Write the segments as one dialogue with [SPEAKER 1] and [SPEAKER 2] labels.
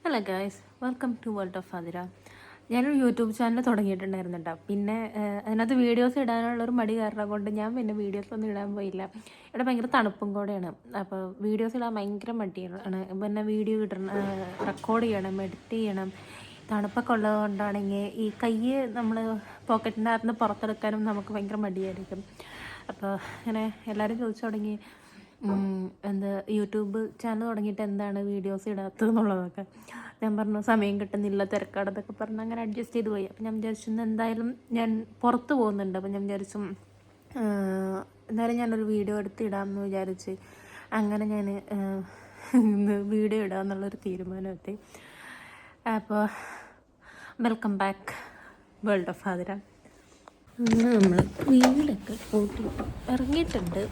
[SPEAKER 1] Hello guys, welcome to world of Fadira. ഞാനൊരു YouTube channel തുടങ്ങിയിട്ടുണ്ടായിരുന്നു കേട്ടോ. പിന്നെ അതിനകത്ത് വീഡിയോസ് ഇടാനുള്ളൊരു മടി കാരണം കൊണ്ട് ഞാൻ പിന്നെ വീഡിയോസൊന്നും ഇടാൻ പോയില്ല. ഇവിടെ ഭയങ്കര തണുപ്പും കൂടെയാണ്. അപ്പോൾ വീഡിയോസ് ഇടാൻ ഭയങ്കര മടിയാണ്. പിന്നെ വീഡിയോ റെക്കോർഡ് ചെയ്യണം, എഡിറ്റ് ചെയ്യണം. തണുപ്പൊക്കെ ഉള്ളത് കൊണ്ടാണെങ്കിൽ ഈ കൈ നമ്മൾ പോക്കറ്റിൻ്റെ അകത്ത് നിന്ന് പുറത്തെടുക്കാനും നമുക്ക് ഭയങ്കര മടിയായിരിക്കും. അപ്പോൾ ഇങ്ങനെ എല്ലാവരും ചോദിച്ചു തുടങ്ങി, എന്താ യൂട്യൂബ് ചാനൽ തുടങ്ങിയിട്ട് എന്താണ് വീഡിയോസ് ഇടാത്തതെന്നുള്ളതൊക്കെ. ഞാൻ പറഞ്ഞു സമയം കിട്ടുന്നില്ല, തിരക്കാടെന്നൊക്കെ പറഞ്ഞ് അങ്ങനെ അഡ്ജസ്റ്റ് ചെയ്ത് പോയി. അപ്പം ഞാൻ വിചാരിച്ചു എന്തായാലും ഞാൻ പുറത്ത് പോകുന്നുണ്ട്, അപ്പം ഞാൻ വിചാരിച്ചു എന്തായാലും ഞാനൊരു വീഡിയോ എടുത്ത് ഇടാമെന്ന് വിചാരിച്ച് അങ്ങനെ ഞാൻ ഇന്ന് വീഡിയോ ഇടാമെന്നുള്ളൊരു തീരുമാനമെത്തി. അപ്പോൾ വെൽക്കം ബാക്ക് വേൾഡ് ഓഫ് ഫാദിര. നമ്മൾ വീടൊക്കെ കൂട്ടിയിട്ട് ഇറങ്ങിയിട്ടുണ്ട്.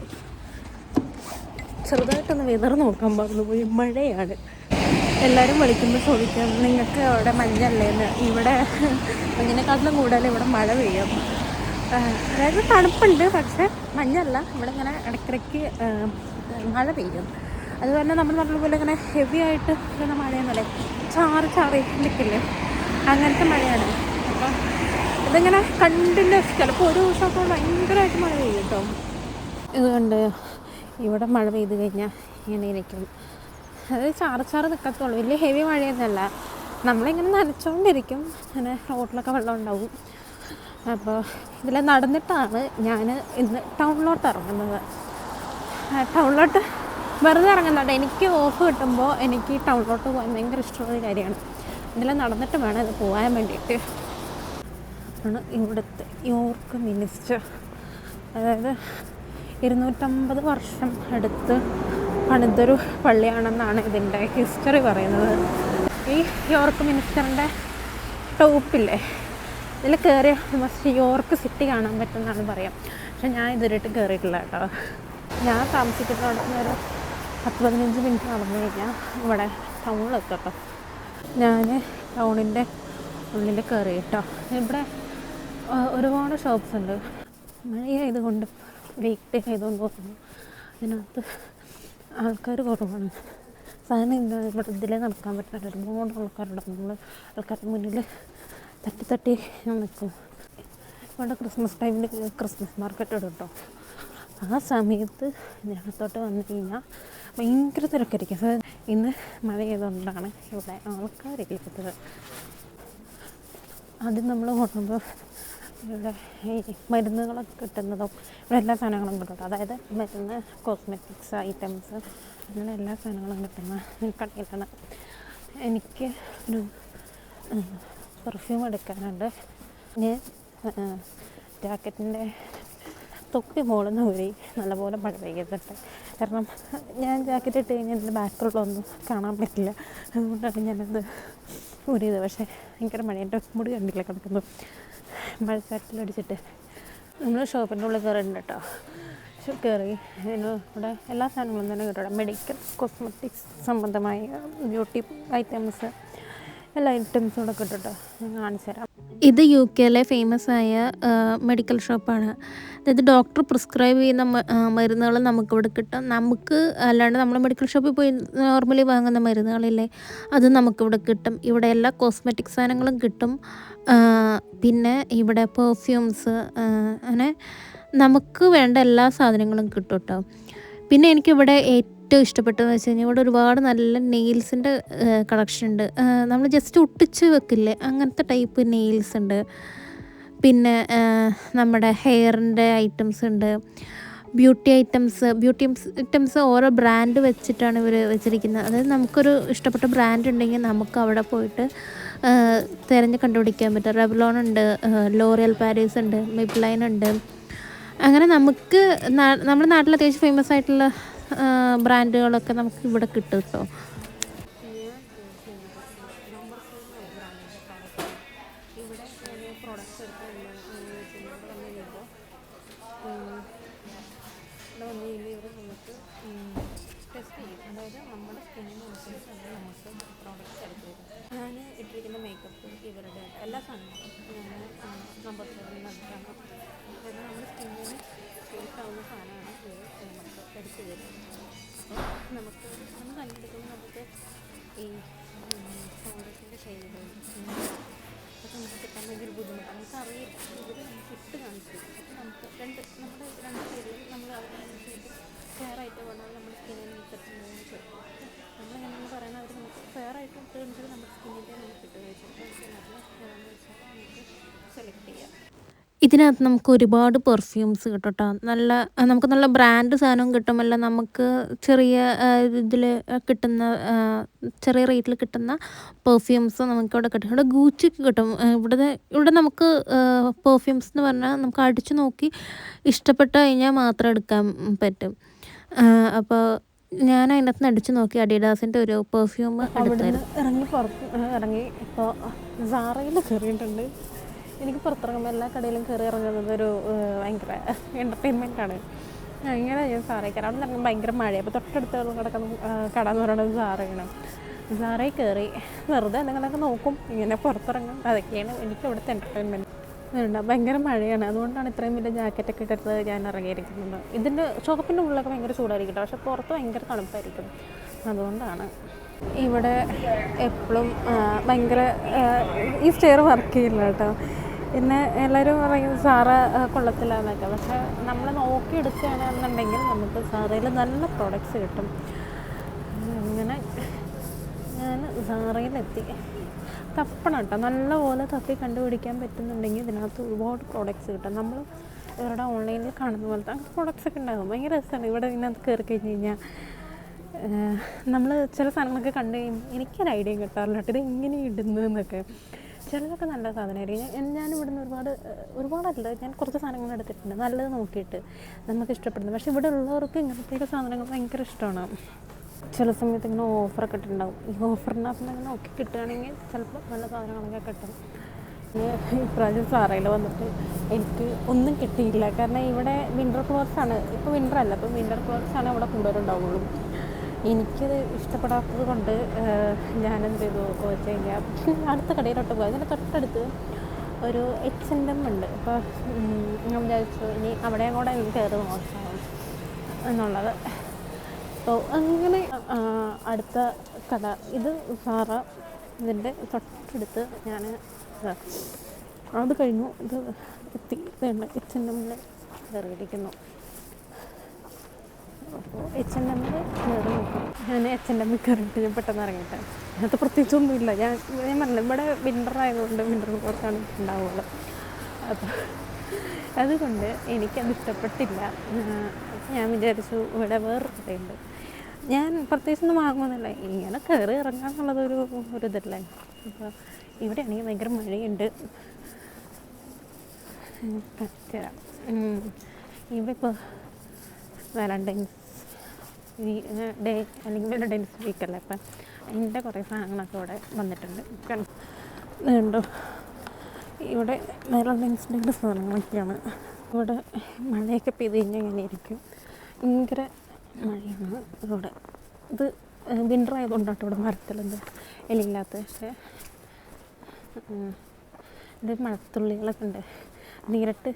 [SPEAKER 1] ചെറുതായിട്ടൊന്ന് വെതർ നോക്കാൻ പറഞ്ഞു പോയി. മഴയാണ്. എല്ലാവരും വിളിക്കുമ്പോൾ ചോദിക്കാം നിങ്ങൾക്ക് അവിടെ മഞ്ഞല്ലേന്ന്. ഇവിടെ മഞ്ഞിനെക്കാട്ടിലും കൂടുതൽ ഇവിടെ മഴ പെയ്യും. അതായത് തണുപ്പുണ്ട്, പക്ഷേ മഞ്ഞല്ല. ഇവിടെ ഇങ്ങനെ ഇടയ്ക്കിടയ്ക്ക് മഴ പെയ്യും. അതുപോലെ നമ്മൾ പറഞ്ഞ പോലെ ഇങ്ങനെ ഹെവി ആയിട്ട് ഇങ്ങനെ മഴയൊന്നുമല്ലേ, ചാറി നിൽക്കില്ലേ, അങ്ങനത്തെ മഴയാണ്. അപ്പോൾ ഇതിങ്ങനെ കണ്ടിന്യൂസ്, ചിലപ്പോൾ ഒരു ദിവസമൊക്കെ ഭയങ്കരമായിട്ട് മഴ പെയ്യും കേട്ടോ. ഇതുകൊണ്ട് ഇവിടെ മഴ പെയ്ത് കഴിഞ്ഞാൽ ഇങ്ങനെ ഇരിക്കും. അത് ചാറ് നിൽക്കത്തുള്ളൂ. വലിയ ഹെവി മഴയൊന്നുമല്ല. നമ്മളിങ്ങനെ നനച്ചുകൊണ്ടിരിക്കും. അങ്ങനെ റോഡിലൊക്കെ വെള്ളം ഉണ്ടാവും. അപ്പോൾ ഇതിൽ നടന്നിട്ടാണ് ഞാൻ ഇന്ന് ടൗണിലോട്ട് ഇറങ്ങുന്നത്. ടൗണിലോട്ട് വെറുതെ ഇറങ്ങുന്നുണ്ട്. എനിക്ക് ഓഫ് കിട്ടുമ്പോൾ എനിക്ക് ടൗണിലോട്ട് പോകാൻ ഭയങ്കര ഇഷ്ടമുള്ളൊരു കാര്യമാണ്. ഇതിൽ നടന്നിട്ട് വേണം ഇത് പോകാൻ വേണ്ടിയിട്ട്. ആണ് ഇവിടുത്തെ യോർക്ക് മിനിസ്റ്റർ. അതായത് 250 വർഷം അടുത്ത് പണിതൊരു പള്ളിയാണെന്നാണ് ഇതിൻ്റെ ഹിസ്റ്ററി പറയുന്നത്. ഈ യോർക്ക് മിനിസ്റ്ററിൻ്റെ ടോപ്പില്ലേ, ഇതിൽ കയറിയ മസ്റ്റ് യോർക്ക് സിറ്റി കാണാൻ പറ്റുമെന്നാണ് പറയാം. പക്ഷെ ഞാൻ ഇതുവരെയായിട്ട് കയറിയിട്ടില്ല കേട്ടോ. ഞാൻ താമസിക്കുന്ന അവിടെ നിന്ന് ഒരു 10-15 മിനിറ്റ് നടന്നു കഴിഞ്ഞാൽ ഇവിടെ ടൗണിലെത്തും കേട്ടോ. ഞാൻ ടൗണിൻ്റെ ഉള്ളിൽ കയറി കേട്ടോ. ഇവിടെ ഒരുപാട് ഷോപ്സ് ഉണ്ട്. മഴയായതുകൊണ്ട് വീക്ക് ഡേ ആയതുകൊണ്ട് തോന്നുന്നു അതിനകത്ത് ആൾക്കാർ കുറവാണ്. സാധനം എന്താ ഇവിടെ ഇതിലേ നടക്കാൻ പറ്റില്ല. ഒരുപാട് ആൾക്കാരുണ്ട്. നമ്മൾ ആൾക്കാരുടെ മുന്നിൽ തട്ടി ഞാൻ നിൽക്കും. ഇവിടെ ക്രിസ്മസ് ടൈമിൽ ക്രിസ്മസ് മാർക്കറ്റ് ഇടും കേട്ടോ. ആ സമയത്ത് ഇതിനകത്തോട്ട് വന്നു കഴിഞ്ഞാൽ ഭയങ്കര തിരക്കായിരിക്കും. ഇന്ന് മഴ ചെയ്തുകൊണ്ടാണ് ഇവിടെ ആൾക്കാരില്ലാത്തത്. ആദ്യം നമ്മൾ പോകുമ്പോൾ ഇവിടെ ഈ മരുന്നുകളൊക്കെ കിട്ടുന്നതും ഇവിടെ എല്ലാ സാധനങ്ങളും കിട്ടും. അതായത് മരുന്ന്, കോസ്മെറ്റിക്സ് ഐറ്റംസ്, അങ്ങനെ എല്ലാ സാധനങ്ങളും കിട്ടുന്ന കടയിലാണ്. എനിക്ക് ഒരു പെർഫ്യൂം എടുക്കാനുണ്ട്. ഞാൻ ജാക്കറ്റിൻ്റെ തൊപ്പി മുകളിൽ നിന്ന് ഊരി നല്ലപോലെ മഴ പെയ്യുന്നുണ്ട്. കാരണം ഞാൻ ജാക്കറ്റ് ഇട്ട് കഴിഞ്ഞാൽ എൻ്റെ ബാക്കിലുള്ളതൊന്നും കാണാൻ പറ്റില്ല. അതുകൊണ്ടാണ് ഞാനത് ഊരിയത്. പക്ഷേ ഭയങ്കര മഴ, എൻ്റെ മുടി കണ്ടില്ല കിടക്കുന്നു മഴക്കാറ്റിലടിച്ചിട്ട്. നമ്മൾ ഷോപ്പിൻ്റെ ഉള്ളിൽ കയറിയിട്ടുണ്ട് കേട്ടോ. കയറി ഇവിടെ എല്ലാ സാധനങ്ങളും തന്നെ കിട്ടും. മെഡിക്കൽ, കോസ്മെറ്റിക്സ് സംബന്ധമായ ബ്യൂട്ടി ഐറ്റംസ്, എല്ലാ ഐറ്റംസും ഇവിടെ കിട്ടും കേട്ടോ. ഞാൻ കാണിച്ചു തരാം. ഇത് UK ഫേമസ് ആയ മെഡിക്കൽ ഷോപ്പാണ്. അതായത് ഡോക്ടർ പ്രിസ്ക്രൈബ് ചെയ്യുന്ന മരുന്നുകൾ നമുക്കിവിടെ കിട്ടും. നമുക്ക് അല്ലാണ്ട് നമ്മൾ മെഡിക്കൽ ഷോപ്പിൽ പോയി നോർമലി വാങ്ങുന്ന മരുന്നുകളില്ലേ, അത് നമുക്കിവിടെ കിട്ടും. ഇവിടെ എല്ലാ കോസ്മെറ്റിക് സാധനങ്ങളും കിട്ടും. പിന്നെ ഇവിടെ പെർഫ്യൂംസ്, അങ്ങനെ നമുക്ക് വേണ്ട എല്ലാ സാധനങ്ങളും കിട്ടും കേട്ടോ. പിന്നെ എനിക്കിവിടെ ഏറ്റവും ഇഷ്ടപ്പെട്ടതെന്ന് വെച്ച് കഴിഞ്ഞാൽ ഇവിടെ ഒരുപാട് നല്ല നെയിൽസിൻ്റെ കളക്ഷൻ ഉണ്ട്. നമ്മൾ ജസ്റ്റ് ഒട്ടിച്ച് വെക്കില്ലേ, അങ്ങനത്തെ ടൈപ്പ് നെയിൽസ് ഉണ്ട്. പിന്നെ നമ്മുടെ ഹെയറിൻ്റെ ഐറ്റംസ് ഉണ്ട്. ബ്യൂട്ടി ഐറ്റംസ് ഓരോ ബ്രാൻഡ് വെച്ചിട്ടാണ് ഇവർ വെച്ചിരിക്കുന്നത്. അതായത് നമുക്കൊരു ഇഷ്ടപ്പെട്ട ബ്രാൻഡ് ഉണ്ടെങ്കിൽ നമുക്ക് അവിടെ പോയിട്ട് തിരഞ്ഞ് കണ്ടുപിടിക്കാൻ പറ്റും. റെവ്ലോൺ ഉണ്ട്, ലോറിയൽ പാരീസ് ഉണ്ട്, മെബ്ലൈൻ ഉണ്ട്. അങ്ങനെ നമുക്ക് നമ്മുടെ നാട്ടിൽ അത്യാവശ്യം ഫേമസ് ആയിട്ടുള്ള ബ്രാൻഡുകളൊക്കെ നമുക്ക് ഇവിടെ കിട്ടും കേട്ടോ. അതായത് നമ്മുടെ സ്കിന്നിനനുസരിച്ച് നമുക്ക് പ്രോഡക്റ്റ്സ് എടുത്ത് തരും. ഞാൻ ഇട്ടിരിക്കുന്ന മേക്കപ്പ് ഇവരുടെ എല്ലാ സാധനങ്ങളും ഞാൻ നമ്പർ 7 നടത്താണ്. അതായത് നമ്മുടെ സ്കിന്നിന് സേഫ് ആവുന്ന സാധനമാണ് നമുക്ക് എടുത്ത് തരും. അപ്പോൾ നമുക്ക് തന്നെ എടുക്കുമ്പോൾ നമുക്ക് ഈ ഷെയ്ഡ് അതൊക്കെ നമുക്ക് കിട്ടാൻ ഭയങ്കര ബുദ്ധിമുട്ടാണ്. നമുക്കറിയില്ല. ഇവർ നമുക്ക് ഇട്ട് കാണിച്ചു. അപ്പോൾ നമുക്ക് നമ്മുടെ രണ്ട് സൈഡിലും നമ്മൾ അവരെ ചെയ്ത് ഫെയർ ആയിട്ട് വേണം നമ്മുടെ സ്കിന്നിന് കിട്ടുന്നതെന്ന് ചോദിക്കും. നമ്മളിങ്ങനെ പറയുന്നത് അവർ നമുക്ക് ഫെയർ ആയിട്ട് ഇട്ട് കാണിച്ചത് നമ്മുടെ സ്കിന്നിൻ്റെ നമുക്ക് ഇട്ട് കഴിച്ചു. അപ്പോൾ ഏതാണെന്ന് വെച്ചാൽ നമുക്ക് സെലക്ട് ചെയ്യാം. ഇതിനകത്ത് നമുക്ക് ഒരുപാട് പെർഫ്യൂംസ് കിട്ടും കേട്ടോ. നമുക്ക് നല്ല ബ്രാൻഡ് സാധനവും കിട്ടുമല്ല, നമുക്ക് ചെറിയ ഇതിൽ കിട്ടുന്ന ചെറിയ റേറ്റിൽ കിട്ടുന്ന പെർഫ്യൂംസ് നമുക്കിവിടെ കിട്ടും. ഇവിടെ ഗൂച്ചിക്ക് കിട്ടും. ഇവിടെ നമുക്ക് പെർഫ്യൂംസ് എന്ന് പറഞ്ഞാൽ നമുക്ക് അടിച്ചു നോക്കി ഇഷ്ടപ്പെട്ട് കഴിഞ്ഞാൽ മാത്രം എടുക്കാൻ പറ്റും. അപ്പോൾ ഞാൻ അതിനകത്ത് നിന്ന് അടിച്ചു നോക്കി അഡിഡാസിൻ്റെ ഒരു പെർഫ്യൂം ഇറങ്ങി ഇപ്പോൾ സാറയിൽ കയറിയിട്ടുണ്ട്. എനിക്ക് പുറത്തിറങ്ങുമ്പോൾ എല്ലാ കടയിലും കയറി ഇറങ്ങുന്നത് ഒരു ഭയങ്കര എൻ്റർടൈൻമെൻറ്റാണ്. ഇങ്ങനെ ഞാൻ സാറേ കയറി. അവിടെ നിന്ന് ഭയങ്കര മഴയാണ്. അപ്പോൾ തൊട്ടടുത്ത് കിടക്കുന്ന കട എന്ന് പറയുന്നത് സാറയാണ്. സാറയിൽ കയറി വെറുതെ നിങ്ങളൊക്കെ നോക്കും, ഇങ്ങനെ പുറത്തിറങ്ങും. അതൊക്കെയാണ് എനിക്ക് ഇവിടുത്തെ എൻ്റർടൈൻമെൻറ്റ്. ഭയങ്കര മഴയാണ്, അതുകൊണ്ടാണ് ഇത്രയും വലിയ ജാക്കറ്റൊക്കെ ഇട്ടിട്ട് ഞാൻ ഇറങ്ങിയിരിക്കുന്നത്. ഇതിൻ്റെ ഷോപ്പിൻ്റെ ഉള്ളിലൊക്കെ ഭയങ്കര ചൂടായിരിക്കും, പക്ഷേ പുറത്ത് ഭയങ്കര തണുപ്പായിരിക്കും. അതുകൊണ്ടാണ് ഇവിടെ എപ്പോഴും ഭയങ്കര ഈ സ്റ്റെയർ വർക്ക് ചെയ്യില്ല കേട്ടോ. പിന്നെ എല്ലാവരും പറയുന്നത് സാറ കൊള്ളത്തില്ലാന്നൊക്കെ, പക്ഷേ നമ്മൾ നോക്കിയെടുക്കുകയാണെന്നുണ്ടെങ്കിൽ നമുക്ക് സാറയിൽ നല്ല പ്രോഡക്റ്റ്സ് കിട്ടും. അങ്ങനെ ഞാൻ സാറയിലെത്തി. തപ്പണം കേട്ടോ, നല്ലപോലെ തപ്പി കണ്ടുപിടിക്കാൻ പറ്റുന്നുണ്ടെങ്കിൽ ഇതിനകത്ത് ഒരുപാട് പ്രോഡക്റ്റ്സ് കിട്ടും. നമ്മൾ ഇവരുടെ ഓൺലൈനിൽ കാണുന്ന പോലത്തെ അങ്ങനെ പ്രോഡക്റ്റ്സ് ഒക്കെ ഉണ്ടാകും. ഭയങ്കര രസമാണ്. ഇവിടെ ഇതിനകത്ത് കയറി കഴിഞ്ഞ് കഴിഞ്ഞാൽ നമ്മൾ ചില സാധനങ്ങളൊക്കെ കണ്ടു കഴിയുമ്പോൾ എനിക്കൊരു ഐഡിയ കിട്ടാറില്ല കേട്ടോ, ഇത് എങ്ങനെ ഇടുന്നതെന്നൊക്കെ. ചിലതൊക്കെ നല്ല സാധനമായിരിക്കും. ഞാൻ ഇവിടുന്ന് ഒരുപാടല്ല, ഞാൻ കുറച്ച് സാധനങ്ങൾ എടുത്തിട്ടുണ്ട് നല്ലത് നോക്കിയിട്ട് നമുക്ക് ഇഷ്ടപ്പെടുന്നത്. പക്ഷേ ഇവിടെ ഉള്ളവർക്ക് ഇങ്ങനത്തെ സാധനങ്ങൾ ഭയങ്കര ഇഷ്ടമാണ്. ചില സമയത്ത് ഇങ്ങനെ ഓഫറൊക്കെ ഇട്ടുണ്ടാവും. ഈ ഓഫറിനകത്ത് ഇങ്ങനെ നോക്കി കിട്ടുകയാണെങ്കിൽ ചിലപ്പോൾ നല്ല സാധനങ്ങളൊക്കെ കിട്ടും. ഇപ്രാവശ്യം സാറയിൽ വന്നിട്ട് എനിക്ക് ഒന്നും കിട്ടിയില്ല. കാരണം ഇവിടെ വിൻ്റർ ക്ലോത്ത്സാണ്. ഇപ്പോൾ വിൻ്റർ അല്ല, ഇപ്പോൾ വിൻ്റർ ക്ലോത്ത്സാണ് ഇവിടെ കൂടുതലുണ്ടാവുള്ളൂ. എനിക്കത് ഇഷ്ടപ്പെടാത്തത് കൊണ്ട് ഞാനെന്ത് ചെയ്തു വെച്ച് കഴിഞ്ഞാൽ അടുത്ത കടയിലോട്ട് പോയി. അതിൻ്റെ തൊട്ടടുത്ത് ഒരു H&M ഉണ്ട്. അപ്പോൾ ഞാൻ വിചാരിച്ചു ഇനി അവിടെയും കൂടെ എനിക്ക് കയറി നോക്കാം എന്നുള്ളത്. അപ്പോൾ അങ്ങനെ അടുത്ത കട ഇത് സാറ, ഇതിൻ്റെ തൊട്ടടുത്ത് ഞാൻ അത് കഴിഞ്ഞു. ഇത് എത്തി. H&M കയറിയിരിക്കുന്നു. അപ്പോൾ H&M കയറി നോക്കും. ഞാൻ H&M കയറിയിട്ട് ഞാൻ പെട്ടെന്ന് ഇറങ്ങിയിട്ട് അതിനകത്ത് പ്രത്യേകിച്ചൊന്നുമില്ല. ഞാൻ പറഞ്ഞില്ല, ഇവിടെ വിൻ്റർ ആയതുകൊണ്ട് വിൻ്റർ ക്ലോത്താണ് ഉണ്ടാവുള്ളൂ. അപ്പോൾ അതുകൊണ്ട് എനിക്കത് ഇഷ്ടപ്പെട്ടില്ല. ഞാൻ വിചാരിച്ചു ഇവിടെ വേറൊരു കടയുണ്ട്. ഞാൻ പ്രത്യേകിച്ചൊന്നും വാങ്ങുന്നില്ല, ഇങ്ങനെ കയറി ഇറങ്ങാന്നുള്ളതൊരു ഇതല്ലേ. അപ്പോൾ ഇവിടെയാണെങ്കിൽ ഭയങ്കര മഴയുണ്ട്. ഇവിടെ ഇപ്പോൾ വാലന്റൈൻസ് ഡേ അല്ലെങ്കിൽ വാലന്റൈൻസ് വീക്കല്ലേ, അപ്പം അതിൻ്റെ കുറേ സാധനങ്ങളൊക്കെ ഇവിടെ വന്നിട്ടുണ്ട്. കണ്ടോ, ഇവിടെ വാലന്റൈൻസ് ഡേയുടെ സാധനങ്ങളൊക്കെയാണ്. ഇവിടെ മഴയൊക്കെ പെയ്ത് കഴിഞ്ഞാൽ ഇങ്ങനെയായിരിക്കും. ഭയങ്കര മഴയാണ് ഇവിടെ. ഇത് വിൻ്റർ ആയതുകൊണ്ടാട്ടോ ഇവിടെ മരത്തിലുണ്ട് ഇലയില്ലാത്ത. പക്ഷേ ഇത് മഴത്തുള്ളികളൊക്കെ ഉണ്ട്. നേരിട്ട്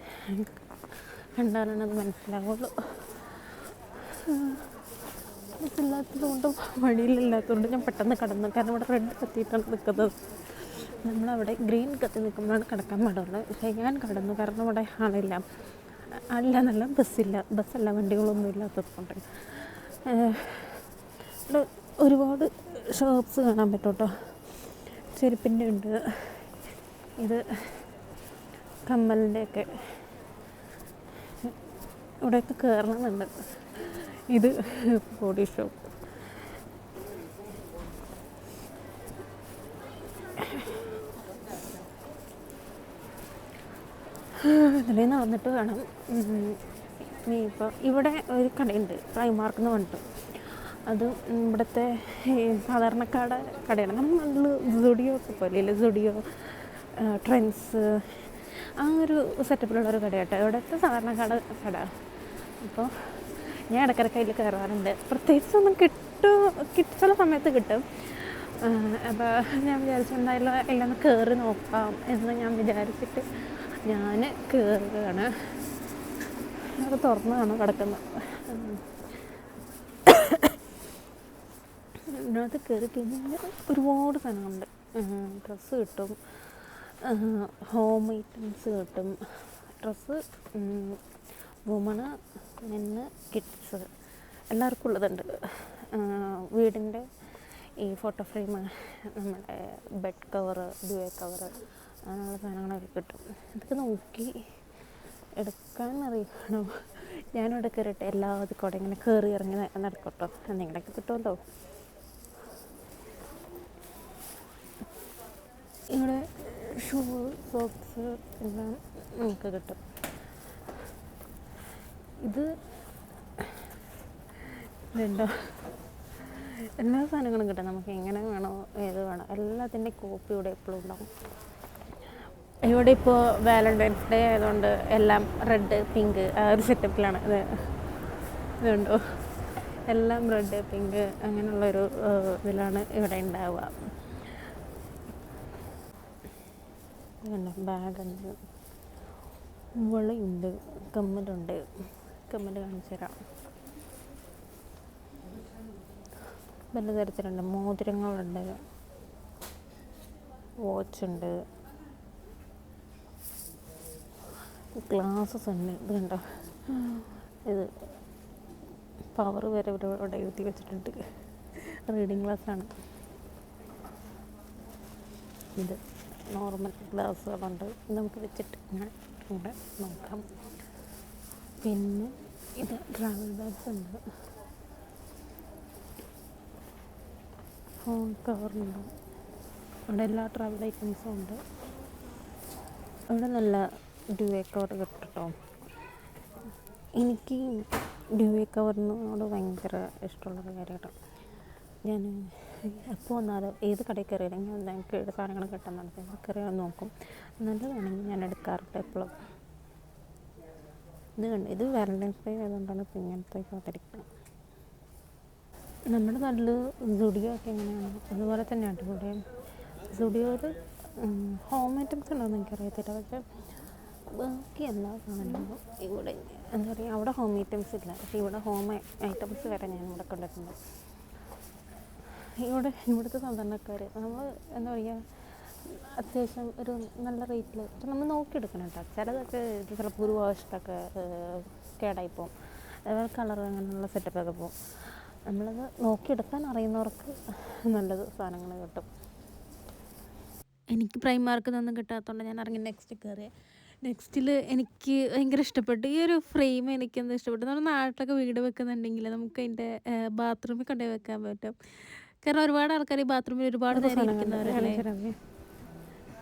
[SPEAKER 1] കണ്ടാലാണ് അത് മനസ്സിലാവുള്ളൂ. ഇല്ലാത്തതുകൊണ്ടും വഴിയിലില്ലാത്തതുകൊണ്ട് ഞാൻ പെട്ടെന്ന് കടന്നു. കാരണം ഇവിടെ റെഡ് കത്തിയിട്ടാണ് നിൽക്കുന്നത്. നമ്മളവിടെ ഗ്രീൻ കത്തി നിൽക്കുമ്പോഴാണ് കിടക്കാൻ പാടുള്ളൂ. പക്ഷേ ഞാൻ കടന്നു, കാരണം ഇവിടെ ആളില്ല. നല്ല ബസ്സല്ല വണ്ടികളൊന്നും ഇല്ലാത്തതുകൊണ്ട്. ഇവിടെ ഒരുപാട് ഷോപ്സ് കാണാൻ പറ്റും കേട്ടോ. ചെരുപ്പിൻ്റെ ഉണ്ട്, ഇത് കമ്മലിൻ്റെയൊക്കെ ഇവിടെയൊക്കെ കയറണമെന്നുണ്ട്. ഇത് ബോഡി ഷോപ്പ്. ഇതിലേ നടന്നിട്ട് വേണം. ഇപ്പോൾ ഇവിടെ ഒരു കടയുണ്ട്, പ്രൈമാർക്ക് എന്ന് പറഞ്ഞിട്ട്. അത് ഇവിടുത്തെ സാധാരണക്കാരുടെ കടയാണ്. നമ്മൾ സുഡിയോ ഒക്കെ പോലെ സുഡിയോ, ട്രെൻഡ്സ് ആ ഒരു സെറ്റപ്പിലുള്ളൊരു കടയാട്ടോ ഇവിടുത്തെ സാധാരണക്കാരുടെ കട. അപ്പോൾ ഞാൻ ഇടയ്ക്കിടയ്ക്ക് അതിൽ കയറാറുണ്ട്. പ്രത്യേകിച്ചൊന്നും ചില സമയത്ത് കിട്ടും. അപ്പോൾ ഞാൻ വിചാരിച്ചു എന്തായാലും എല്ലാം കയറി നോക്കാം എന്ന് ഞാൻ വിചാരിച്ചിട്ട് ഞാൻ കയറുകയാണ്. അത് തുറന്നാണ് കിടക്കുന്നത്. ഇതിനകത്ത് കയറി കഴിഞ്ഞാൽ ഒരുപാട് സാധനങ്ങളുണ്ട്. ഡ്രസ്സ് കിട്ടും, ഹോം ഐറ്റംസ് കിട്ടും. ഡ്രസ്സ് വുമണ്, മെന്ന്, കിഡ്സ് എല്ലാവർക്കും ഉള്ളതുണ്ട്. വീടിൻ്റെ ഈ ഫോട്ടോ ഫ്രെയിം, നമ്മുടെ ബെഡ് കവറ്, ഡ്യൂവേ കവറ്, അങ്ങനെയുള്ള സാധനങ്ങളൊക്കെ കിട്ടും. ഇതൊക്കെ നോക്കി എടുക്കാൻ അറിയണം. ഞാനും ഇവിടെ കയറിയിട്ട് എല്ലാവർക്കും കൂടെ ഇങ്ങനെ കയറി ഇറങ്ങി നടക്കട്ടോ, എന്തെങ്കിലുമൊക്കെ കിട്ടുമല്ലോ. ഇവിടെ ഷൂ, സോക്സ് എല്ലാം നമുക്ക് കിട്ടും. ഇതുണ്ടോ, എല്ലാ സാധനങ്ങളും കിട്ടും. നമുക്ക് എങ്ങനെ വേണോ ഏത് വേണോ എല്ലാത്തിൻ്റെ കോപ്പി ഇവിടെ എപ്പോഴും ഉണ്ടാവും. ഇവിടെ ഇപ്പോൾ വാലൻറ്റൈൻസ് ഡേ ആയതുകൊണ്ട് എല്ലാം റെഡ്, പിങ്ക് ആ ഒരു സെറ്റപ്പിലാണ്. ഇതുണ്ടോ, എല്ലാം റെഡ്, പിങ്ക് അങ്ങനെയുള്ളൊരു ഇതിലാണ് ഇവിടെ ഉണ്ടാവുക. ബാഗുണ്ട്, വളയുണ്ട്, കമ്മലുണ്ട്. കമ്മൽ കാണിച്ചു തരാം. പല തരത്തിലുണ്ട്, മോതിരങ്ങളുണ്ട്, വാച്ചുണ്ട്, ഗ്ലാസസ് ഉണ്ട്. ഇത് കണ്ടോ, ഇത് പവർ വരെ ഇവിടെ എഴുതി വെച്ചിട്ടുണ്ട്. റീഡിങ് ഗ്ലാസ്സാണ്. ഇത് നോർമൽ ഗ്ലാസ്സുകളുണ്ട്, നമുക്ക് വെച്ചിട്ട് ഇങ്ങനെ ഇവിടെ നോക്കാം. പിന്നെ ഇത് ട്രാവൽ ബാഗ്സ് ഉണ്ട്, ഫോൺ കവറുണ്ട്. ഇവിടെ എല്ലാ ട്രാവൽ ഐറ്റംസും ഉണ്ട്. ഇവിടെ നല്ല ഡ്യൂവേ കവർ കിട്ടും കേട്ടോ. എനിക്ക് ഡ്യൂവേ കവറിനോട് ഭയങ്കര ഇഷ്ടമുള്ളൊരു കാര്യം കേട്ടോ. ഞാൻ എപ്പോൾ വന്നാലും ഏത് കടയിൽ കയറിയില്ലെങ്കിൽ എനിക്ക് ഏത് സാധനങ്ങൾ കിട്ടുന്നുണ്ട് കയറിയാൽ നോക്കും. നല്ലതാണെങ്കിൽ ഞാൻ എടുക്കാറുണ്ട് എപ്പോഴും. ഇത് കണ്ട്, ഇത് വാലൻറ്റൈൻസ് ഡേ ആയതുകൊണ്ടാണ് ഇപ്പോൾ ഇങ്ങനത്തെ കാത്തിരിക്കുന്നത്. നമ്മുടെ നാട്ടിൽ സുഡിയോ ഒക്കെ എങ്ങനെയാണ് അതുപോലെ തന്നെയാണ് ഇവിടെ. സുഡിയോയിൽ ഹോം ഐറ്റംസ് ഉണ്ടോയെന്ന് എനിക്കറിയത്തില്ല, പക്ഷേ ബാക്കി എല്ലാ സാധനങ്ങളും ഇവിടെ എന്താ പറയുക, അവിടെ ഹോം ഐറ്റംസ് ഇല്ല, പക്ഷേ ഇവിടെ ഹോം ഐറ്റംസ് വരെ ഞാൻ ഇവിടെ കണ്ടിട്ടുണ്ട്. ഇവിടുത്തെ സാധാരണക്കാർ നമ്മൾ എന്താ പറയുക, അത്യാവശ്യം ഒരു നല്ല റേറ്റിൽ നമ്മൾ നോക്കിയെടുക്കണം കേട്ടോ. ചിലതൊക്കെ ചിലപ്പോൾ ഒരു വാഷിലൊക്കെ കേടായിപ്പോവും, അതുപോലെ കളർ അങ്ങനെയുള്ള സെറ്റപ്പൊക്കെ പോവും. നമ്മളത് നോക്കിയെടുക്കാൻ അറിയുന്നവർക്ക് നല്ലത് സാധനങ്ങൾ കിട്ടും. എനിക്ക് പ്രൈമാർക്ക് ഒന്നും കിട്ടാത്തതുകൊണ്ട് ഞാൻ ഇറങ്ങി നെക്സ്റ്റ് കയറി. നെക്സ്റ്റിൽ എനിക്ക് ഭയങ്കര ഇഷ്ടപ്പെട്ടു ഈ ഒരു ഫ്രെയിം. എനിക്കെന്താ ഇഷ്ടപ്പെട്ടു, നമ്മുടെ നാട്ടിലൊക്കെ വീട് വെക്കുന്നുണ്ടെങ്കിൽ നമുക്ക് അതിൻ്റെ ബാത്റൂമിൽ കൊണ്ടുപോയി വെക്കാൻ പറ്റും. കാരണം ഒരുപാട് ആൾക്കാർ ഈ ബാത്റൂമിൽ ഒരുപാട് നേരം ഇരിക്കുന്നവരല്ലേ.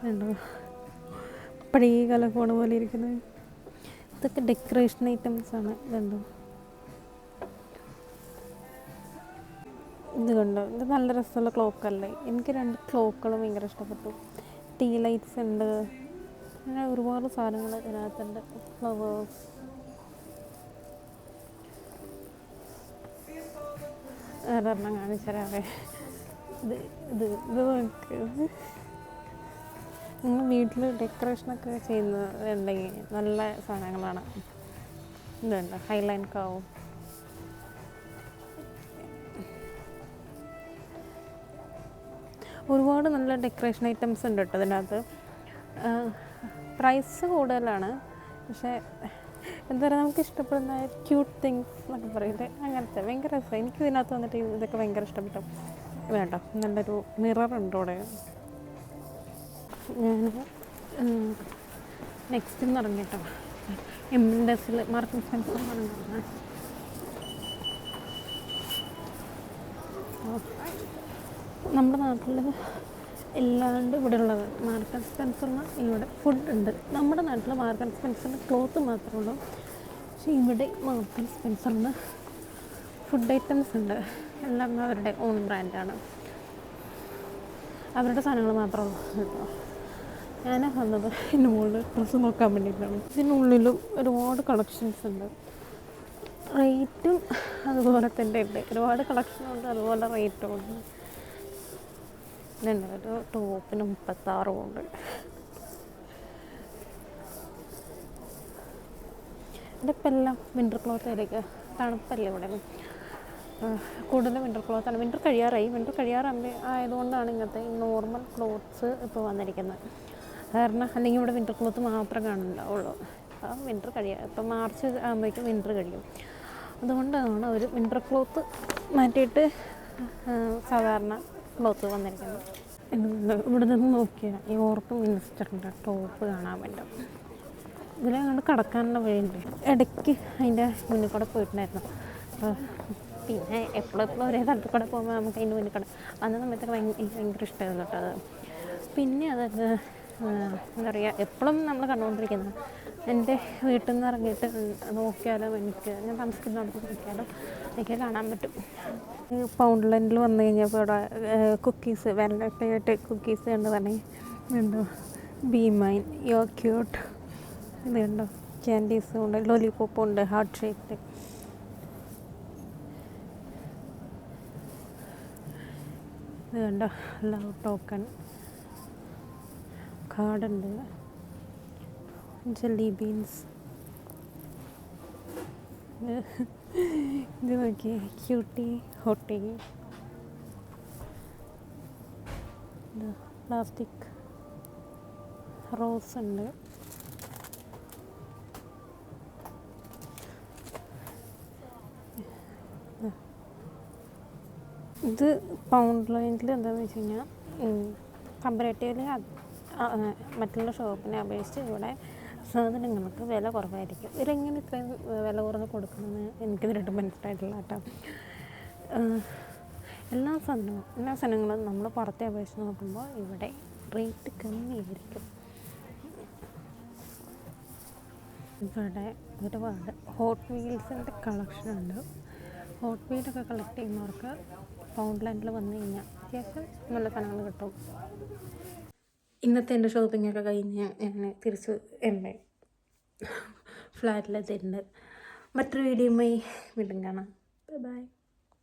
[SPEAKER 1] ഉണ്ടോ, പഴയ കാല ഫോൺ പോലെ ഇരിക്കുന്നത്. ഇതൊക്കെ ഡെക്കറേഷൻ ഐറ്റംസാണ്. ഇതുണ്ടോ, ഇത് കണ്ടോ, ഇത് നല്ല രസമുള്ള ക്ലോക്കല്ലേ. എനിക്ക് 2 ക്ലോക്കുകളും ഭയങ്കര ഇഷ്ടപ്പെട്ടു. ടീ ലൈറ്റ്സ് ഉണ്ട്, അങ്ങനെ ഒരുപാട് സാധനങ്ങൾ ഇതിനകത്തുണ്ട്. ഫ്ലവേഴ്സ്, ഒരെണ്ണം കാണിച്ചു തരാവേ. ഇത് ഇത് ഇത് നോക്ക്, നിങ്ങൾ വീട്ടിൽ ഡെക്കറേഷനൊക്കെ ചെയ്യുന്നുണ്ടെങ്കിൽ നല്ല സാധനങ്ങളാണ്. ഇതുണ്ട് ഹൈലൈൻ കാവും. ഒരുപാട് നല്ല ഡെക്കറേഷൻ ഐറ്റംസ് ഉണ്ട് കേട്ടോ ഇതിനകത്ത്. പ്രൈസ് കൂടുതലാണ്, പക്ഷേ എന്താ പറയുക, നമുക്ക് ഇഷ്ടപ്പെടുന്ന ക്യൂട്ട് തിങ്സ് എന്നൊക്കെ പറയില്ലേ, അങ്ങനത്തെ ഭയങ്കര രസമാണ്. എനിക്ക് ഇതിനകത്ത് വന്നിട്ട് ഇതൊക്കെ ഭയങ്കര ഇഷ്ടപ്പെട്ടു. വേണ്ട, നല്ലൊരു മിററുണ്ട് ഇവിടെ. ഞാൻ നെക്സ്റ്റ് എന്ന് പറഞ്ഞു കേട്ടോ, എംബസിൽ മാർക്കറ്റ് സ്പെൻസർ പറഞ്ഞാൽ നമ്മുടെ നാട്ടിൽ എല്ലാണ്ട് ഇവിടെ ഉള്ളത് മാർക്കറ്റ് സ്പെൻസറിന് ഇവിടെ ഫുഡ് ഉണ്ട്. നമ്മുടെ നാട്ടിൽ മാർക്കറ്റ് സ്പെൻസറിന് ക്ലോത്ത് മാത്രമേ ഉള്ളൂ, പക്ഷേ ഇവിടെ മാർക്കറ്റ് സ്പെൻസറിന് ഫുഡ് ഐറ്റംസ് ഉണ്ട്. എല്ലാം അവരുടെ ഓൺ ബ്രാൻഡാണ്, അവരുടെ സാധനങ്ങൾ മാത്രമേ ഉള്ളൂ കേട്ടോ. ഞാൻ വന്നത് എൻ്റെ മുകളിൽ ഡ്രസ്സ് നോക്കാൻ വേണ്ടിയിട്ടാണ്. ഇതിനുള്ളിലും ഒരുപാട് കളക്ഷൻസ് ഉണ്ട്, റേറ്റും അതുപോലെ തന്നെ ഉണ്ട്. ഒരുപാട് കളക്ഷനുണ്ട്, അതുപോലെ റേറ്റും ഉണ്ട്. ഇതുണ്ട്, ഒരു ടോപ്പിന് 36 ഉണ്ട്. ഇതിപ്പോൾ എല്ലാം വിൻ്റർ ക്ലോത്ത് ആയിരിക്കുക, തണുപ്പല്ലേ ഇവിടെ. കൂടുതലും വിൻ്റർ ക്ലോത്താണ്. വിൻ്റർ കഴിയാറാകുമ്പോൾ ആയതുകൊണ്ടാണ് ഇങ്ങനത്തെ നോർമൽ ക്ലോത്ത്സ് ഇപ്പോൾ വന്നിരിക്കുന്നത്. കാരണം അല്ലെങ്കിൽ ഇവിടെ വിൻ്റർ ക്ലോത്ത് മാത്രമേ കാണുന്നുണ്ടാവുള്ളൂ. അപ്പം വിൻ്റർ ഇപ്പം മാർച്ച് ആകുമ്പോഴേക്കും വിൻ്റർ കഴിയും. അതുകൊണ്ടാണ് ഒരു വിൻ്റർ ക്ലോത്ത് മാറ്റിയിട്ട് സാധാരണ ക്ലോത്ത് വന്നിരിക്കുന്നത്. ഇവിടെ നിന്ന് നോക്കിയാൽ യൂറോപ്പ് മിനിസ്റ്ററിൻ്റെ ടോപ്പ് കാണാൻ പറ്റും. ഇതിലങ്ങോട്ട് കടക്കാനുള്ള വഴിയുണ്ട്. ഇടയ്ക്ക് അതിൻ്റെ മുന്നിൽ കൂടെ പോയിട്ടുണ്ടായിരുന്നു. അപ്പോൾ പിന്നെ എപ്പോഴും ഒരേ സ്ഥലത്ത് കൂടെ പോകുമ്പോൾ നമുക്ക് അതിൻ്റെ മുന്നിൽ കൂടെ അന്ന സമയത്തൊക്കെ ഭയങ്കര ഇഷ്ടമായിരുന്നു കേട്ടോ അത്. പിന്നെ അതൊക്കെ എന്താ പറയുക, എപ്പോഴും നമ്മൾ കണ്ടുകൊണ്ടിരിക്കുന്നത് എൻ്റെ വീട്ടിൽ നിന്ന് ഇറങ്ങിയിട്ട് നോക്കിയാലും ഞാൻ താമസിക്കുന്നിടത്ത് നോക്കിയാലും എനിക്ക് കാണാൻ പറ്റും. പൗണ്ട്ലൻഡിൽ വന്നു കഴിഞ്ഞപ്പോൾ ഇവിടെ കുക്കീസ് വാലൻ്റൈൻസ് കുക്കീസ് കണ്ട് തന്നെ ഉണ്ടോ, ബി മൈൻ, യോ ക്യൂട്ട്, ഇത് കണ്ടോ, ക്യാൻഡീസും ഉണ്ട്, ലോലിപോപ്പും ഉണ്ട്, ഹാർട്ട് ഷേപ്പിൽ. ഇത് കണ്ടോ, ലവ് ടോക്കൺ കാർഡുണ്ട്, ജെല്ലി ബീൻസ്. ഇത് നോക്കി, ക്യൂട്ടി ഹോട്ടി, പ്ലാസ്റ്റിക് റോസ് ഉണ്ട്. ഇത് പൗണ്ട്ലൻഡിൽ എന്താണെന്ന് വെച്ച് കഴിഞ്ഞാൽ കമ്പാരേറ്റീവ്ലി മറ്റുള്ള ഷോപ്പിനെ അപേക്ഷിച്ച് ഇവിടെ സാധനങ്ങൾക്ക് വില കുറവായിരിക്കും. ഇവരെങ്ങനെ ഇത്രയും വില കുറഞ്ഞ് കൊടുക്കണമെന്ന് എനിക്കിതിനായിട്ട് മനസ്സിലായിട്ടില്ല കേട്ടോ. എല്ലാ സാധനങ്ങളും നമ്മൾ പുറത്തെ അപേക്ഷിച്ച് നോക്കുമ്പോൾ ഇവിടെ റേറ്റ് കമ്മിയായിരിക്കും. ഇവിടെ ഒരുപാട് ഹോട്ട് വീൽസിൻ്റെ കളക്ഷനുണ്ട്. ഹോട്ട് വീലൊക്കെ കളക്ട് ചെയ്യുന്നവർക്ക് പൗണ്ട്ലൻഡിൽ വന്നു കഴിഞ്ഞാൽ അത്യാവശ്യം നല്ല സാധനങ്ങൾ കിട്ടും. ഇന്നത്തെ എൻ്റെ ഷോപ്പിങ്ങൊക്കെ കഴിഞ്ഞ് ഞാൻ തിരിച്ച് എൻ്റെ ഫ്ലാറ്റിലെത്തിയിട്ടുണ്ട്. മറ്റൊരു വീഡിയോയുമായി വീണ്ടും കാണാം. ബൈ.